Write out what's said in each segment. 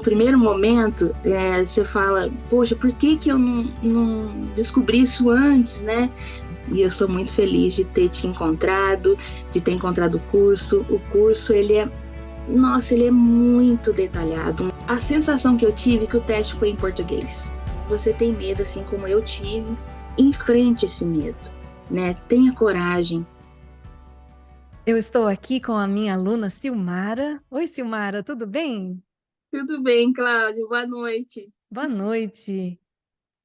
primeiro momento, você fala, poxa, por que que eu não descobri isso antes, né? E eu sou muito feliz de ter te encontrado, de ter encontrado o curso. O curso, nossa, ele é muito detalhado. A sensação que eu tive é que o teste foi em português. Você tem medo, assim como eu tive, enfrente esse medo, né? Tenha coragem. Eu estou aqui com a minha aluna Silmara. Oi, Silmara, tudo bem? Tudo bem, Cláudio? Boa noite. Boa noite.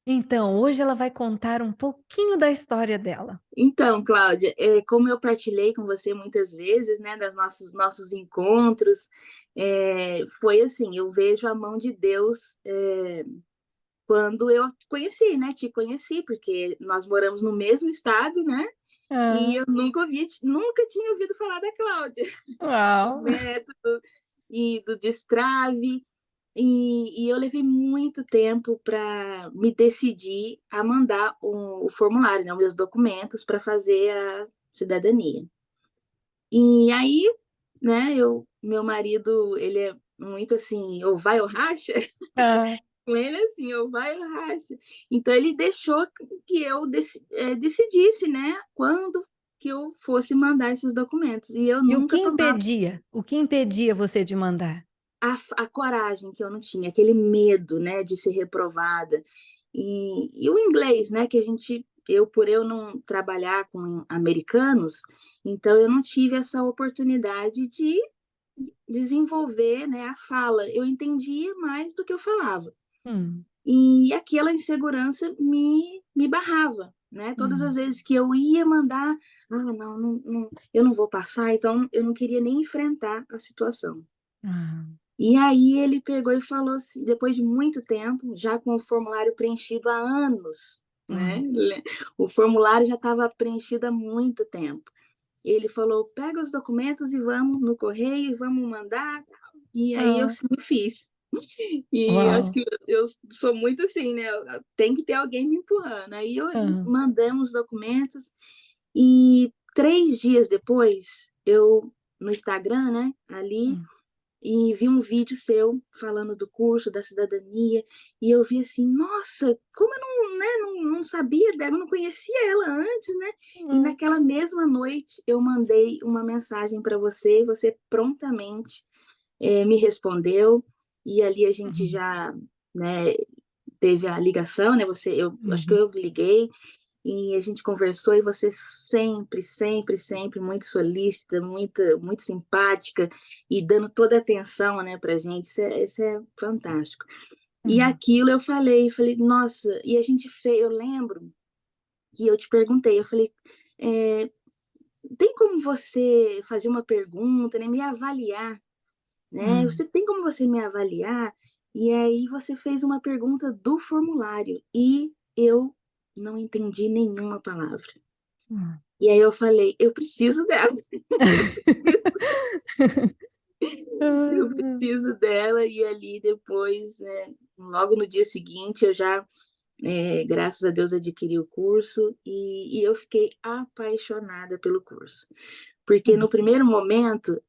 Então, hoje ela vai contar um pouquinho da história dela. Então, Cláudia, como eu partilhei com você muitas vezes, né, das nossos encontros, foi assim, eu vejo a mão de Deus quando eu conheci, né, te conheci, porque nós moramos no mesmo estado, né, e Ah, eu nunca tinha ouvido falar da Cláudia, do uau! método e do Destrave, e eu levei muito tempo para me decidir a mandar o formulário, né, os meus documentos para fazer a cidadania. E aí, né, meu marido, ele é muito assim, ou vai ou racha, Ah, com ele assim, ou vai ou racha. Então ele deixou que eu decidisse, né, quando que eu fosse mandar esses documentos. E eu e o que nunca tomava impedia? O que impedia você de mandar? a coragem que eu não tinha, aquele medo, né, de ser reprovada. E o inglês, né, que por eu não trabalhar com americanos, então eu não tive essa oportunidade de desenvolver, né, a fala. Eu entendia mais do que eu falava. Hum, E aquela insegurança me barrava, né? Todas as hum, vezes que eu ia mandar, eu não vou passar, então eu não queria nem enfrentar a situação. ah, E aí ele pegou e falou assim, depois de muito tempo, já com o formulário preenchido há anos, né? hum, O formulário já estava preenchido há muito tempo. Ele falou: pega os documentos e vamos no correio e vamos mandar. E aí eu ah, sim fiz. E eu acho uau! que eu sou muito assim, né? Tem que ter alguém me empurrando. Aí hoje Ah, mandamos os documentos e 3 dias depois, eu no Instagram, né? Ali hum, e vi um vídeo seu falando do curso da cidadania e eu vi assim, nossa, como eu não, né, não sabia dela, eu não conhecia ela antes, né? E hum, naquela mesma noite eu mandei uma mensagem para você e você prontamente me respondeu e ali a gente hum, já, né, teve a ligação, né? Eu acho que uhum, eu liguei e a gente conversou e você sempre, sempre, sempre muito solícita, muito simpática e dando toda a atenção, né, pra gente. Isso é fantástico. E hum, aquilo falei, nossa, e a gente fez, eu lembro que eu te perguntei, eu falei, é, tem como você fazer uma pergunta, né, me avaliar, né? hum, Você tem como você me avaliar? E aí você fez uma pergunta do formulário e eu não entendi nenhuma palavra. hum. E aí eu falei, eu preciso dela, eu preciso, eu Ah, preciso dela. E ali depois, né, logo no dia seguinte, eu já, graças a Deus, adquiri o curso e eu fiquei apaixonada pelo curso. Porque no hum, primeiro momento,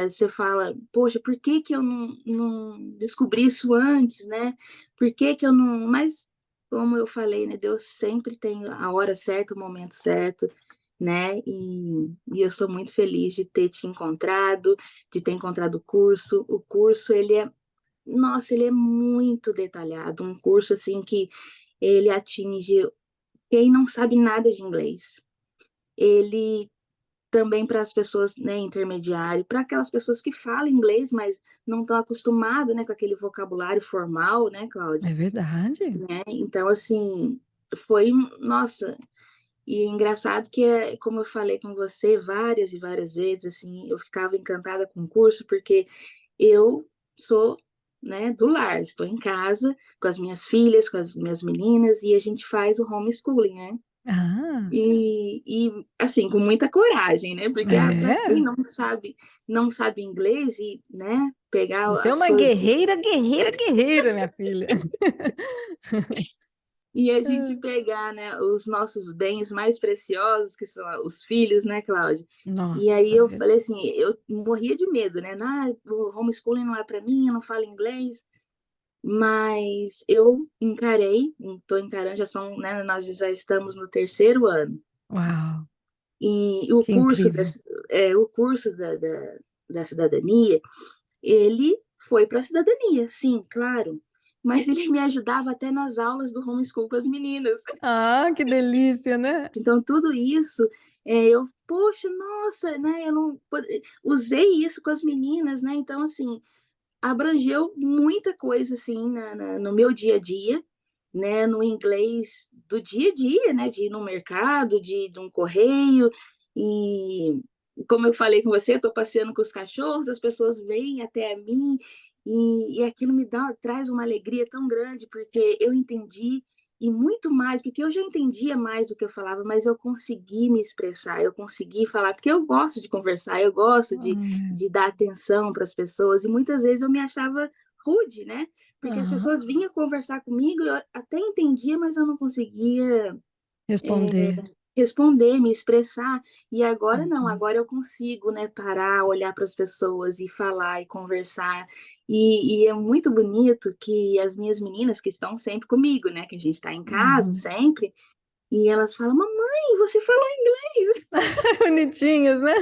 você fala, poxa, por que que eu não descobri isso antes, né? Por que que eu não... Mas, como eu falei, né, Deus sempre tem a hora certa, o momento certo, né? E eu sou muito feliz de ter te encontrado, de ter encontrado o curso. O curso, nossa, ele é muito detalhado, um curso, assim, que ele atinge quem não sabe nada de inglês. Ele também para as pessoas, né, intermediário, para aquelas pessoas que falam inglês, mas não estão acostumadas, né, com aquele vocabulário formal, né, Cláudia? é verdade? Né? Então, assim, foi, nossa, e é engraçado que, como eu falei com você várias e várias vezes, assim, eu ficava encantada com o curso, porque eu sou, né, do lar, estou em casa com as minhas filhas, com as minhas meninas, e a gente faz o homeschooling, né? Ah, Assim, com muita coragem, né? Porque para quem é? não sabe inglês e, né, pegar Você é as uma suas guerreira, guerreira, guerreira, minha filha. e a gente pegar, né, os nossos bens mais preciosos, que são os filhos, né, Cláudia? E aí Nossa, eu falei assim, eu morria de medo, né? O homeschooling não é para mim, eu não falo inglês. mas eu encarei, estou encarando, já são, né, nós já estamos no terceiro ano, Uau, e que incrível. o curso da cidadania, ele foi para a cidadania, sim, claro, mas ele me ajudava até nas aulas do homeschool com as meninas. Ah, que delícia, né? Então, tudo isso, eu, poxa, nossa, né, eu não usei isso com as meninas, né? Então, assim, abrangeu muita coisa, assim, no meu dia a dia, né? No inglês do dia a dia, né? De ir no mercado, de um correio, e como eu falei com você, eu estou passeando com os cachorros, as pessoas vêm até a mim, e aquilo traz uma alegria tão grande, porque eu entendi e muito mais, porque eu já entendia mais do que eu falava, mas eu consegui me expressar, eu consegui falar, porque eu gosto de conversar, eu gosto Hum, de dar atenção para as pessoas, e muitas vezes eu me achava rude, né? Porque as aham. pessoas vinham conversar comigo, eu até entendia, mas eu não conseguia Responder. responder, me expressar. E agora não, Uhum. agora eu consigo, né, parar, olhar para as pessoas e falar e conversar. E é muito bonito que as minhas meninas que estão sempre comigo, né, que a gente está em casa Uhum. sempre, e elas falam: Mamãe, você falou inglês. Bonitinhas, né?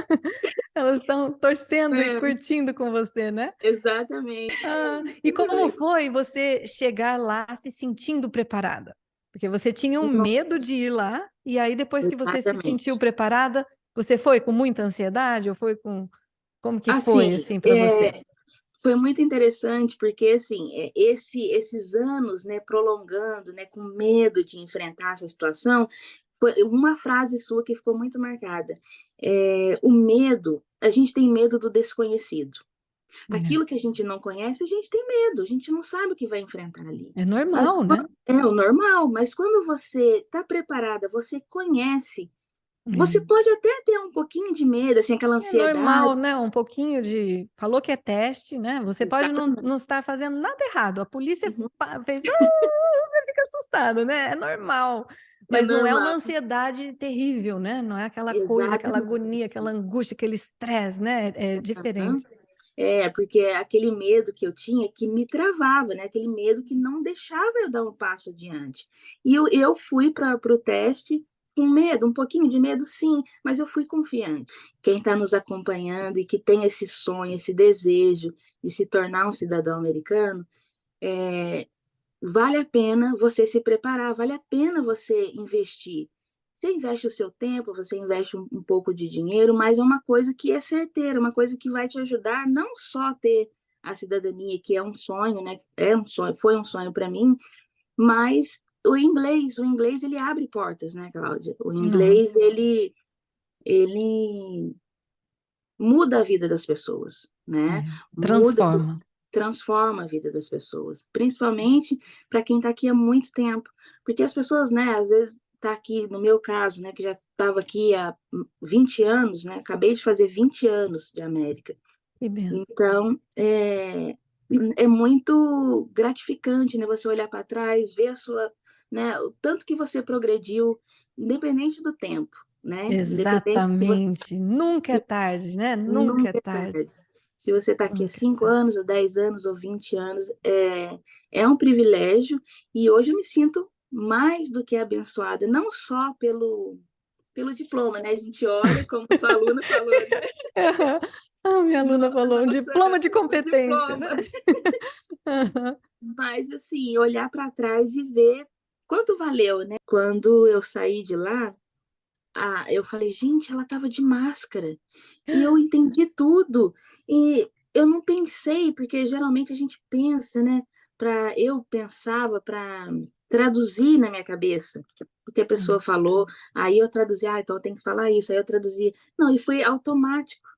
Elas estão torcendo e É, curtindo com você, né? exatamente. Ah, e como foi você chegar lá se sentindo preparada? Porque você tinha um medo de ir lá, e aí depois que você se sentiu Exatamente. preparada, você foi com muita ansiedade ou foi com... Como que foi Assim, assim para você? foi muito interessante porque assim, esses anos, né, prolongando, né, com medo de enfrentar essa situação, foi uma frase sua que ficou muito marcada. O medo, a gente tem medo do desconhecido. É, Aquilo que a gente não conhece, a gente tem medo, a gente não sabe o que vai enfrentar ali. é Mas normal, né? é o normal, mas quando você está preparada, você conhece, você É. pode até ter um pouquinho de medo, assim, aquela É normal, ansiedade. né? Um pouquinho de. Falou que é teste, né? Você pode Exatamente. não estar fazendo nada errado. A polícia Uhum. fez. Você fica assustado, né? É normal. É Mas não é uma normal. ansiedade terrível, né? Não é aquela coisa, aquela Exatamente. agonia, aquela angústia, aquele estresse, né? É Aham. diferente. Porque aquele medo que eu tinha que me travava, né? Aquele medo que não deixava eu dar um passo adiante. E eu fui para o teste com medo, um pouquinho de medo, sim, mas eu fui confiante. Quem está nos acompanhando e que tem esse sonho, esse desejo de se tornar um cidadão americano, é, vale a pena você se preparar, vale a pena você investir. Você investe o seu tempo, você investe um pouco de dinheiro, mas é uma coisa que é certeira, uma coisa que vai te ajudar não só a ter a cidadania, que é um sonho, né? É um sonho, foi um sonho para mim, mas o inglês ele abre portas, né, Cláudia? O inglês Nossa, ele muda a vida das pessoas, né? é. Muda, Transforma. transforma a vida das pessoas, principalmente para quem está aqui há muito tempo, porque as pessoas, né, às vezes está aqui, no meu caso, né, que já estava aqui há 20 anos, né, acabei de fazer 20 anos de América, Que benção. então é muito gratificante, né, você olhar para trás, ver a sua, né, o tanto que você progrediu, independente do tempo, né, independente se você Exatamente. Nunca é tarde, né? Nunca é nunca é tarde. tarde. Se você está aqui há Nunca é 5 tarde. anos, ou 10 anos, ou 20 anos, é um privilégio. E hoje eu me sinto mais do que abençoada, não só pelo diploma, né? A gente olha, como sua aluna falou, né? Ah, minha aluna falou, um Nossa, diploma de o competência, diploma. né? Mas, assim, olhar para trás e ver quanto valeu, né? Quando eu saí de lá, eu falei, gente, ela estava de máscara. E eu entendi tudo. E eu não pensei, porque geralmente a gente pensa, né? Eu pensava para traduzir na minha cabeça o que a pessoa Hum, falou, aí eu traduzi, então eu tenho que falar isso, aí eu traduzi. Não, e foi automático.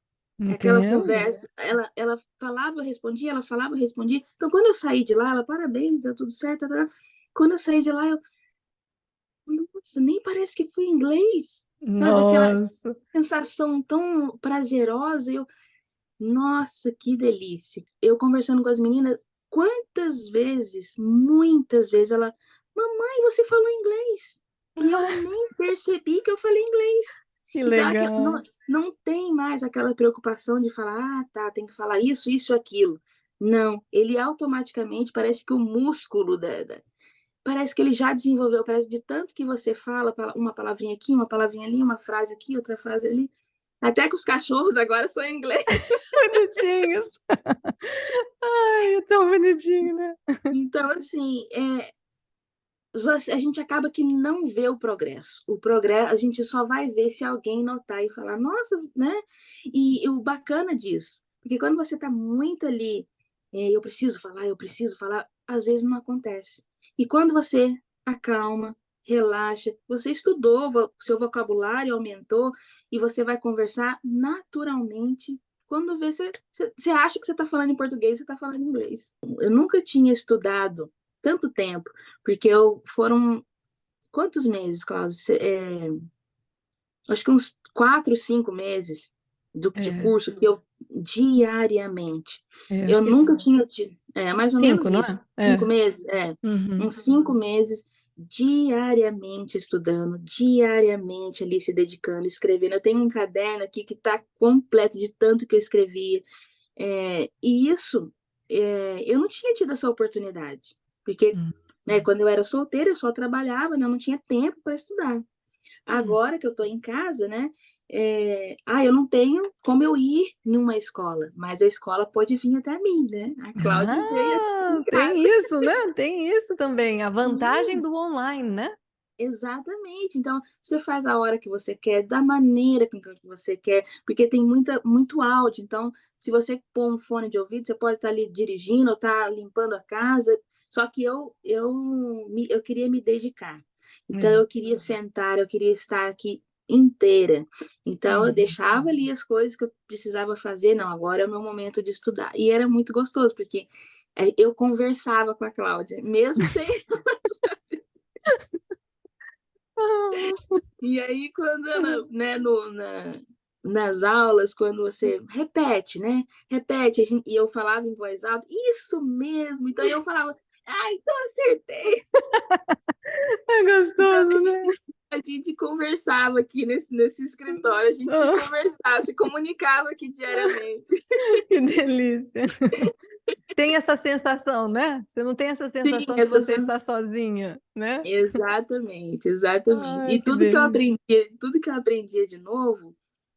Aquela Entendo. conversa, ela falava, eu respondia, ela falava, eu respondia. Então, quando eu saí de lá, ela, parabéns, deu tudo certo. Tá, tá, tá. Quando eu saí de lá, nossa, nem parece que foi inglês. Sabe, aquela Nossa. sensação tão prazerosa. Nossa, que delícia. Eu conversando com as meninas, quantas vezes, muitas vezes, mamãe, você falou inglês. E eu nem percebi que eu falei inglês. Que Então, legal. não tem mais aquela preocupação de falar, tá, tem que falar isso, isso, aquilo. Não, ele automaticamente, parece que o músculo parece que ele já desenvolveu, parece de tanto que você fala uma palavrinha aqui, uma palavrinha ali, uma frase aqui, outra frase ali. Até que os cachorros agora são em inglês. Bonitinhos. Ai, é tão bonitinho, né? Então, assim, a gente acaba que não vê o progresso. O progresso a gente só vai ver se alguém notar e falar, nossa, né? E o bacana disso, porque quando você está muito ali, eu preciso falar, às vezes não acontece. E quando você acalma, relaxa, você estudou, seu vocabulário aumentou e você vai conversar naturalmente. Quando vê, você acha que você está falando em português, você está falando em inglês. Eu nunca tinha estudado tanto tempo, porque foram quantos meses, Cláudio? Acho que uns 4, 5 meses de É, curso que eu diariamente. Eu acho que nunca tinha tido, mais ou cinco, menos não isso. é? 5 meses, Uhum. uns 5 meses diariamente estudando, diariamente ali se dedicando, escrevendo. Eu tenho um caderno aqui que está completo de tanto que eu escrevia. E isso, eu não tinha tido essa oportunidade, porque, Hum. né, quando eu era solteira, eu só trabalhava, né, eu não tinha tempo para estudar. Hum. Agora que eu estou em casa, né, eu não tenho como eu ir numa escola, mas a escola pode vir até mim, né? A Cláudia veio aqui em Tem casa. isso, né? Tem isso também. A vantagem do online, né? Exatamente. Então, você faz a hora que você quer, da maneira que você quer, porque tem muito áudio. Então, se você pôr um fone de ouvido, você pode estar ali dirigindo ou estar limpando a casa. Só que eu queria me dedicar. Então, É. eu queria sentar, eu queria estar aqui inteira. Então, eu Uhum. deixava ali as coisas que eu precisava fazer. Não, agora é o meu momento de estudar. E era muito gostoso, porque eu conversava com a Cláudia, mesmo sem. E aí, quando ela, né, nas aulas, quando você repete, né? Repete, e eu falava em voz alta, isso mesmo. Então eu falava, então acertei. É Então gostoso, né? a gente conversava aqui nesse escritório, a gente se Oh, conversava, se comunicava aqui diariamente. que delícia. Tem essa sensação, né? Você não tem essa Sim, sensação que essa você está sozinha, né? exatamente, exatamente. Ai, E que delícia. tudo que eu aprendia de novo,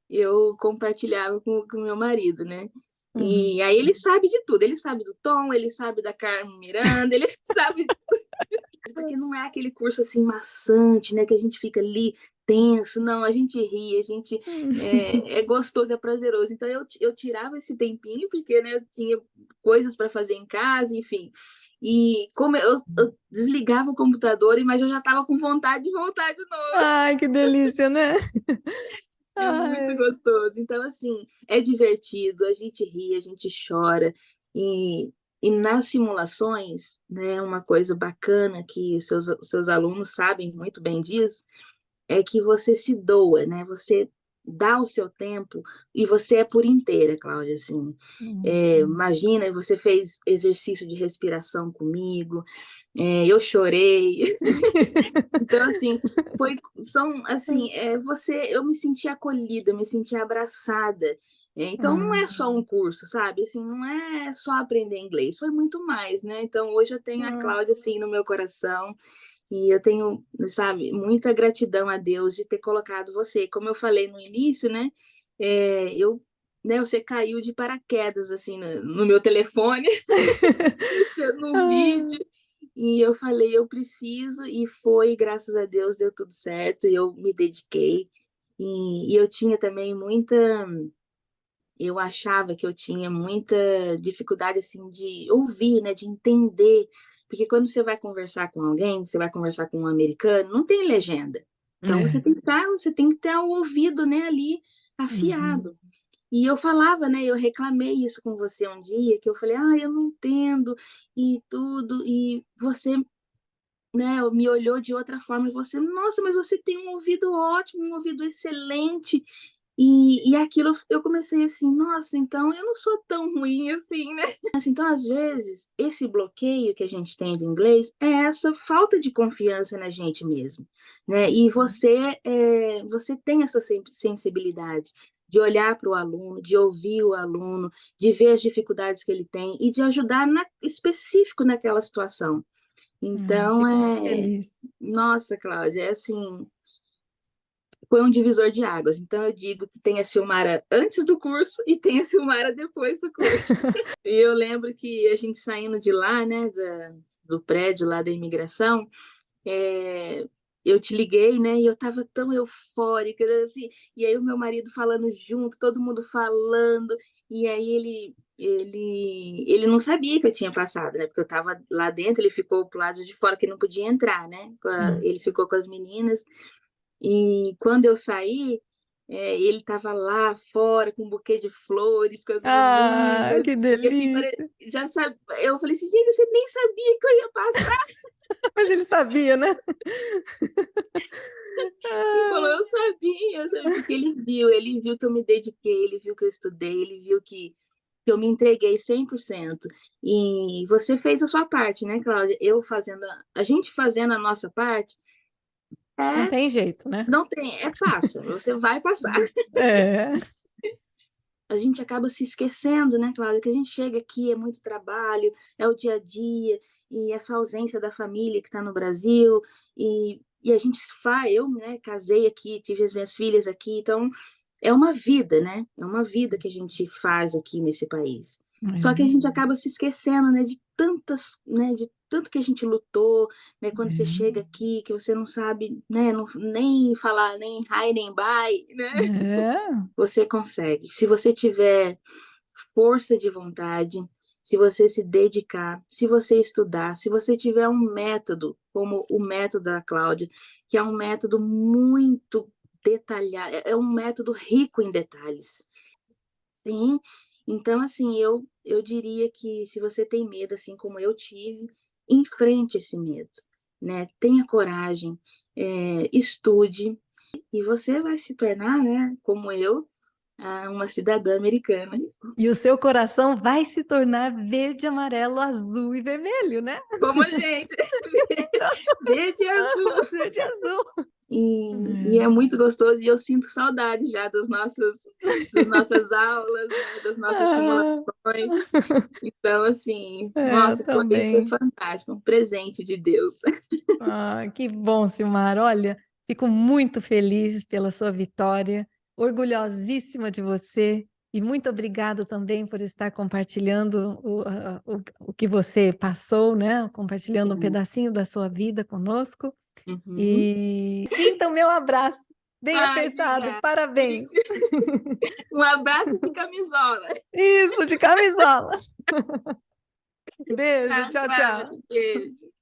eu compartilhava com o meu marido, né? Uhum. E aí ele sabe de tudo, ele sabe do Tom, ele sabe da Carmen Miranda, ele sabe de tudo, porque não é aquele curso assim maçante, né? Que a gente fica ali tenso, não, a gente ri, a gente é gostoso, é prazeroso. Então eu tirava esse tempinho, porque né, eu tinha coisas para fazer em casa, enfim. E como eu desligava o computador, mas eu já estava com vontade de voltar de novo. Ai, que delícia, né? É muito Ai. gostoso. Então, assim, é divertido, a gente ri, a gente chora. E, e nas simulações, né, uma coisa bacana que os seus alunos sabem muito bem disso, é que você se doa, né? Você dá o seu tempo e você é por inteira, Cláudia, assim. Hum. Imagina, você fez exercício de respiração comigo, eu chorei. Então, assim, assim, eu me senti acolhida, eu me senti abraçada. Então, não é Hum. só um curso, sabe? Assim, não é só aprender inglês, foi muito mais, né? Então, hoje eu tenho a Hum. Cláudia, assim, no meu coração e eu tenho, sabe, muita gratidão a Deus de ter colocado você. Como eu falei no início, né? Você caiu de paraquedas, assim, no meu telefone, no Ah. vídeo. E eu falei, eu preciso, e foi, graças a Deus, deu tudo certo, e eu me dediquei. E eu tinha também eu achava que eu tinha muita dificuldade, assim, de ouvir, né, de entender, porque quando você vai conversar com alguém, você vai conversar com um americano, não tem legenda. Então, É. você tem que ter o ouvido, né, ali Uhum. afiado. E eu falava, né, eu reclamei isso com você um dia, que eu falei, eu não entendo, e tudo, e você, né, me olhou de outra forma, e você, nossa, mas você tem um ouvido ótimo, um ouvido excelente, e aquilo eu comecei assim, nossa, então eu não sou tão ruim assim, né? Assim, então, às vezes, esse bloqueio que a gente tem do inglês é essa falta de confiança na gente mesmo, né? E você tem essa sensibilidade de olhar para o aluno, de ouvir o aluno, de ver as dificuldades que ele tem e de ajudar específico naquela situação. Então, Fico muito feliz. nossa, Cláudia, é assim, foi um divisor de águas. Então, eu digo que tem a Silmara antes do curso e tem a Silmara depois do curso. E eu lembro que a gente saindo de lá, né, do prédio lá da imigração, é, eu te liguei, né? E eu tava tão eufórica, assim, e aí o meu marido falando junto, todo mundo falando, e aí ele não sabia que eu tinha passado, né? Porque eu tava lá dentro, ele ficou pro lado de fora, que não podia entrar, né? Ele ficou com as meninas, e quando eu saí, ele estava lá fora com um buquê de flores, com as Ah, meninas, que e assim, delícia! já sabe, eu falei assim, gente, você nem sabia que eu ia passar. Mas ele sabia, né? Ele falou, eu sabia, porque ele viu que eu me dediquei, ele viu que eu estudei, ele viu que eu me entreguei 100%. E você fez a sua parte, né, Cláudia? A gente fazendo a nossa parte, Não é, tem jeito, né? não tem, passa, você vai passar. É. A gente acaba se esquecendo, né, Cláudia, que a gente chega aqui, é muito trabalho, é o dia a dia, e essa ausência da família que está no Brasil, e a gente faz, eu, né, casei aqui, tive as minhas filhas aqui, então é uma vida, né? É uma vida que a gente faz aqui nesse país. Só que a gente acaba se esquecendo, né, de tantas, né, de tanto que a gente lutou, né, quando você chega aqui, que você não sabe, né, nem falar nem hi, nem bye, né? É. Você consegue. Se você tiver força de vontade, se você se dedicar, se você estudar, se você tiver um método, como o método da Cláudia, que é um método muito detalhado, é um método rico em detalhes. Sim, então assim, eu diria que se você tem medo, assim como eu tive, enfrente esse medo, né? Tenha coragem, estude, e você vai se tornar, né, como eu, uma cidadã americana. E o seu coração vai se tornar verde, amarelo, azul e vermelho, né? Como a gente. Verde e azul. Verde e azul. E é muito gostoso, e eu sinto saudade já das nossas aulas, né, das nossas Ah, simulações. Então, assim, eu nossa, foi também. fantástico, um presente de Deus. Ah, que bom, Silmar. Olha, fico muito feliz pela sua vitória, orgulhosíssima de você e muito obrigada também por estar compartilhando o que você passou, né? Compartilhando um Sim. pedacinho da sua vida conosco. Uhum. E sinta o meu abraço, bem Ai, apertado. obrigada. Parabéns. Um abraço de camisola. Isso, de camisola. Beijo, Tchau, tchau, Cláudia. tchau. Beijo.